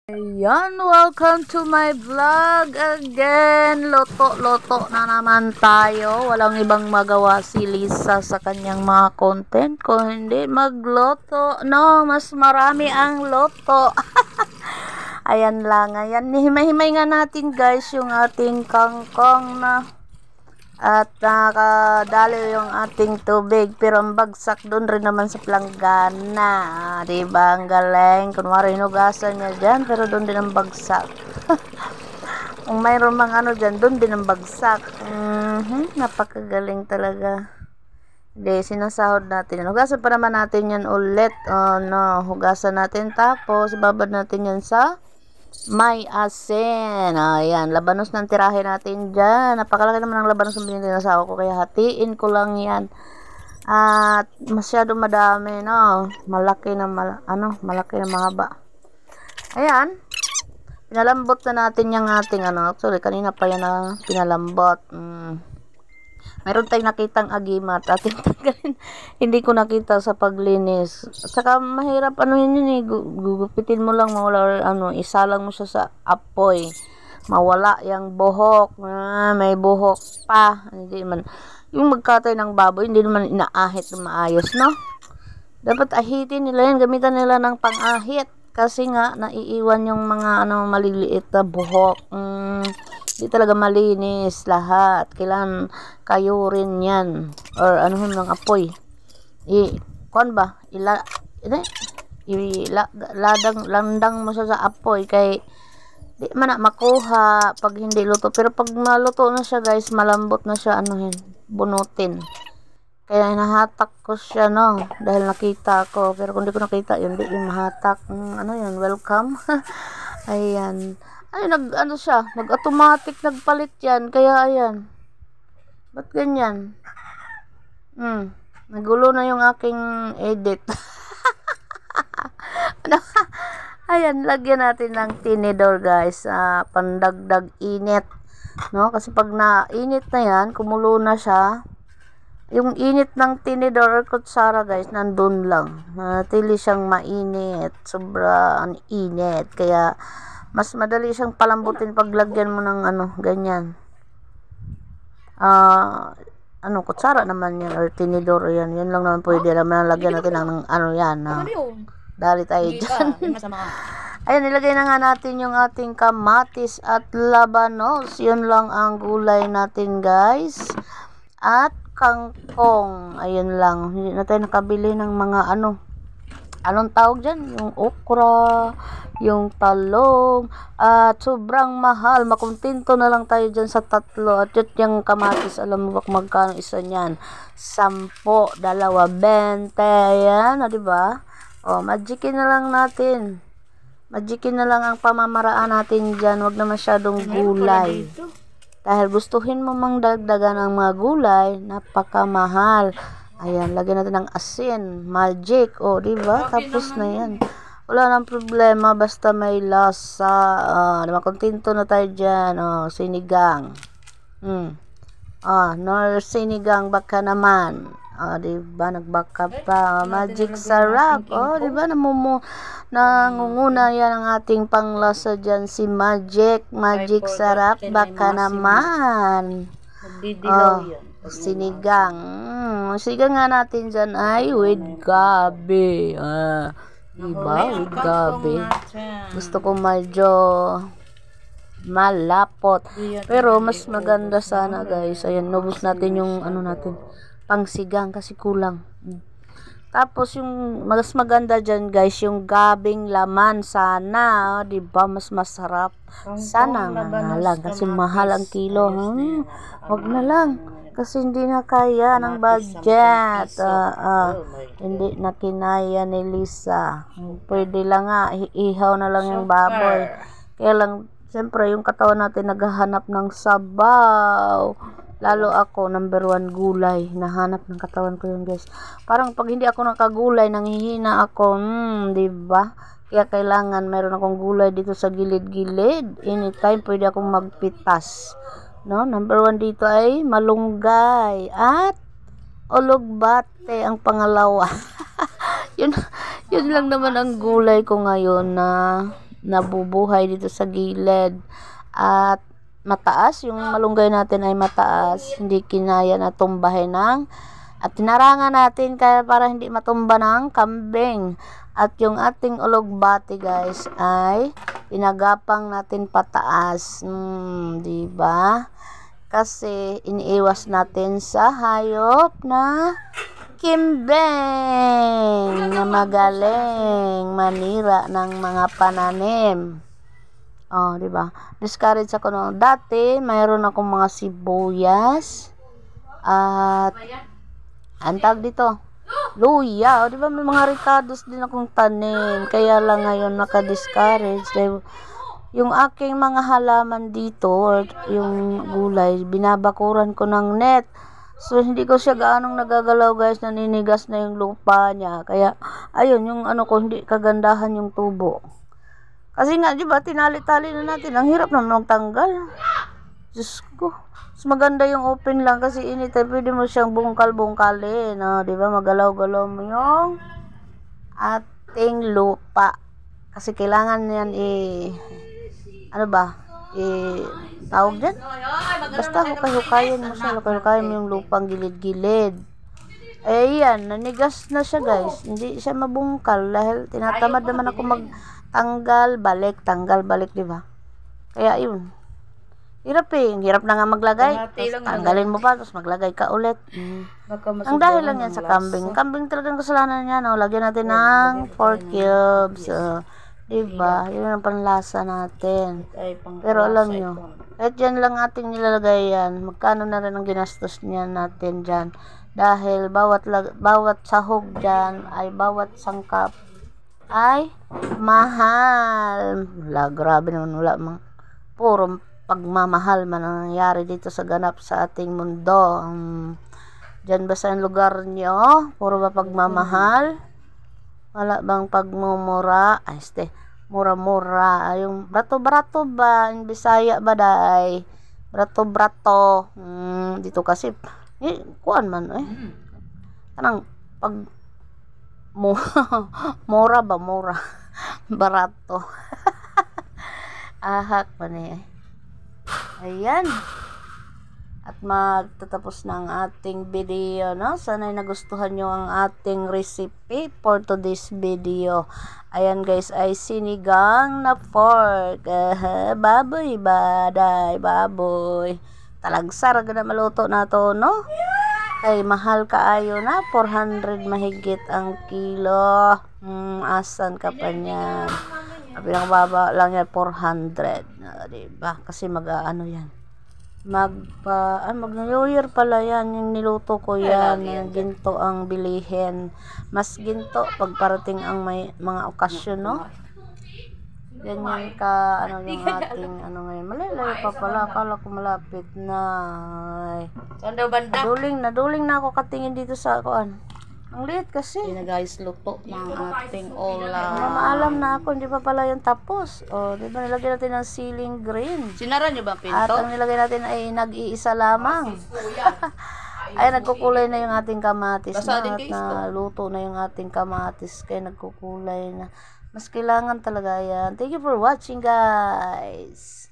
Ayan, welcome to my vlog again. Loto-loto na naman tayo. Walang ibang magawa si Lisa sa kanyang mga content kung hindi magloto. No, mas marami ang loto. Ayan lang, ayan. Himay-himay nga natin guys yung ating kangkong na. At nakadali yung ating tubig, pero ang bagsak doon rin naman sa planggana. Diba? Ang galing. Kunwari hinugasan niya dyan, pero doon din ang bagsak. Kung mayroon mga ano dyan, doon din ang bagsak. Napakagaling talaga. Hindi, sinasahod natin yan. Hugasan pa naman natin yan ulit. Hugasan natin. Tapos, babad natin yan sa may asin. Ayan, labanos ng tirahe natin dyan. Napakalaki naman ang labanos ng binili ng asawa ko, kaya hatiin ko lang yan. At masyado madami, no? Malaki na mahaba. Ayan. Pinalambot na natin yung ating actually kanina pa yan na pinalambot. Meron tayong nakitang agimat at hindi ko nakita sa paglinis. At saka mahirap yun eh, gugupitin mo lang, mawala isa lang mo siya sa apoy. Mawala yung buhok. May buhok pa. Hindi man yung magkatay ng baboy, hindi naman inaahit na maayos, no? Dapat ahitin nila yan, gamitan nila ng pang-ahit kasi nga naiiwan yung mga maliliit na buhok. Hindi talaga malinis lahat. Kailangan kayo rin yan. Or ng apoy. Landang mo siya sa apoy. Kay di man na makuha pag hindi luto. Pero pag maluto na siya guys, malambot na siya, bunutin. Kaya nahatak ko siya, no? Dahil nakita ko. Pero kung di ko nakita, yun, di yung mahatak. Welcome. Ayan. Nag-automatic nagpalit yan. Kaya ayan. Ba't ganyan? Nagulo na yung aking edit. Ayan, lagyan natin ng tinidor guys. Pandagdag init. No? Kasi pag na-init na yan, kumulo na siya. Yung init ng tinidor or kutsara guys, nandun lang. Natili siyang mainit. Sobrang init. Kaya mas madali siyang palambutin pag lagyan mo ng ganyan. Kutsara naman yan or tinidor yan. Yan lang naman pwede. Lagyan natin ng yan. Dali tayo dyan. Ayan, nilagay na nga natin yung ating kamatis at labanos. Yun lang ang gulay natin guys. At kangkong. Ayun lang. Hindi na tayo nakabili ng mga anong tawag dyan? Yung okra, yung talong, at sobrang mahal. Makuntinto na lang tayo dyan sa tatlo. At yun yung kamatis, alam mo ba kung magkano isa niyan? 10, 2, 20. Ayan, diba? Magikin na lang natin. Magikin na lang ang pamamaraan natin dyan. Huwag na masyadong gulay. Dahil gustuhin mo mang dagdagan ng mga gulay, napakamahal. Ayan, lagyan natin ng asin, magic, diba? Tapos na yan. Wala nang problema, basta may lasa. Makontento na tayo dyan. Sinigang. Sinigang baka naman. Diba? Nagbaka pa. Magic sarap. Diba? Nangunguna yan ang ating panglasa dyan. Si Magic. Magic sarap. Baka naman. Sinigang. Sinigang nga natin dyan ay with gabi. Diba? With gabi. Gusto ko medyo malapot. Pero mas maganda sana guys. Ayan, nubos natin yung natin. Pangsigang kasi kulang. Tapos yung mas maganda dyan guys, yung gabing laman sana. Diba? Mas masarap. Sana nga lang. Kasi mahal ang kilo. Wag na lang. Kasi hindi na kaya ng budget. Hindi na kinaya ni Lisa. Pwede lang nga, ihaw na lang yung baboy. Kaya lang, siyempre, yung katawan natin naghahanap ng sabaw. Lalo ako, number 1 gulay. Nahanap ng katawan ko yun guys. Parang pag hindi ako nakagulay, nanghihina ako. Diba? Kaya kailangan, mayroon akong gulay dito sa gilid-gilid. Anytime, pwede akong magpitas. No, number 1 dito ay malunggay at ulugbate ang pangalawa. yun lang naman ang gulay ko ngayon na nabubuhay dito sa gilid. At mataas, yung malunggay natin ay mataas, hindi kinaya na tumbahin ng at tinarangan natin kaya para hindi matumba ng kambing. At yung ating ulugbati guys ay tinagapang natin pataas. Di ba? Kasi iniiwas natin sa hayop na kimbeng na magaling manira ng mga pananim. Oh, di ba? Discourage ako noon. Dati, mayroon akong mga sibuyas at antag dito. Luya, oh, di ba? May mga ricados din akong tanim. Kaya lang ngayon naka-discourage. Yung aking mga halaman dito or yung gulay, binabakuran ko ng net. So, hindi ko siya gaanong nagagalaw guys, naninigas na yung lupa niya. Kaya, ayun, yung ano ko, hindi kagandahan yung tubo. Kasi nga, di ba, tinali-tali na natin. Ang hirap naman magtanggal. Diyos ko. Mas maganda yung open lang kasi anytime pwede mo siyang bungkal-bungkalin. No? Di ba, magalaw-galaw mo yung ating lupa. Kasi kailangan yan ano ba, tawag dyan? Basta hukay-hukayin mo siya. Hukay-hukayin mo yung lupang gilid-gilid. Eh, yan. Nanigas na siya, guys. Hindi siya mabungkal dahil tinatamad naman ako tanggal, balik, di ba? Kaya yun. Hirap hirap na nga maglagay. Tanggalin mo pa, tapos maglagay ka ulit. Ang dahil lang yan sa kambing. Kambing talagang kasalanan niya, no? Lagyan natin ng 4 cubes. Di ba? Yun ang panlasa natin. Pero alam nyo, kahit yan lang ating nilalagay yan, magkano na rin ang ginastos niya natin dyan. Dahil bawat sahog dyan ay bawat sangkap ay mahal. Grabe naman, wala puro pagmamahal man ang nangyayari dito sa ganap sa ating mundo. Diyan ba sa lugar nyo? Puro ba pagmamahal? Wala bang pagmumura? Ay, mura-mura. Yung brato-brato ba? In Bisaya ba daay? Brato-brato. Dito kasi, kuan man Kanang pag mura ba? Mura. Barato. Ahak pa niya. Ayan. At magtatapos na ang ating video, no? Sana'y nagustuhan nyo ang ating recipe for today's video. Ayan guys, ay sinigang na pork. Baboy, baday, baboy. Talagsar, na maluto na to, no? Ay, mahal kaayo na. 400 mahigit ang kilo. Asan ka pa niyan? Pinakababa lang yan, 400. Diba? Kasi mag-ano yan. Mag-New Year pala yan. Yung niluto ko yan. Yung ginto ang bilihin. Mas ginto pag parating ang may mga okasyon, no? Yan yung yung ating, ngayon. Malalayo pa pala. Akala ko malapit na. Naduling na ako katingin dito sa kuan. Ang liit kasi. Yun na guys, luto ng ating ulam. Maalam na ako, hindi pa pala yung tapos. O, di ba nilagay natin ng ceiling green? Sinara niyo ba pinto? At ang nilagay natin ay nag-iisa lamang. Ay, nagkukulay na yung ating kamatis na. At naluto na yung ating kamatis. Kaya nagkukulay na. Mas kailangan talaga yan. Thank you for watching guys.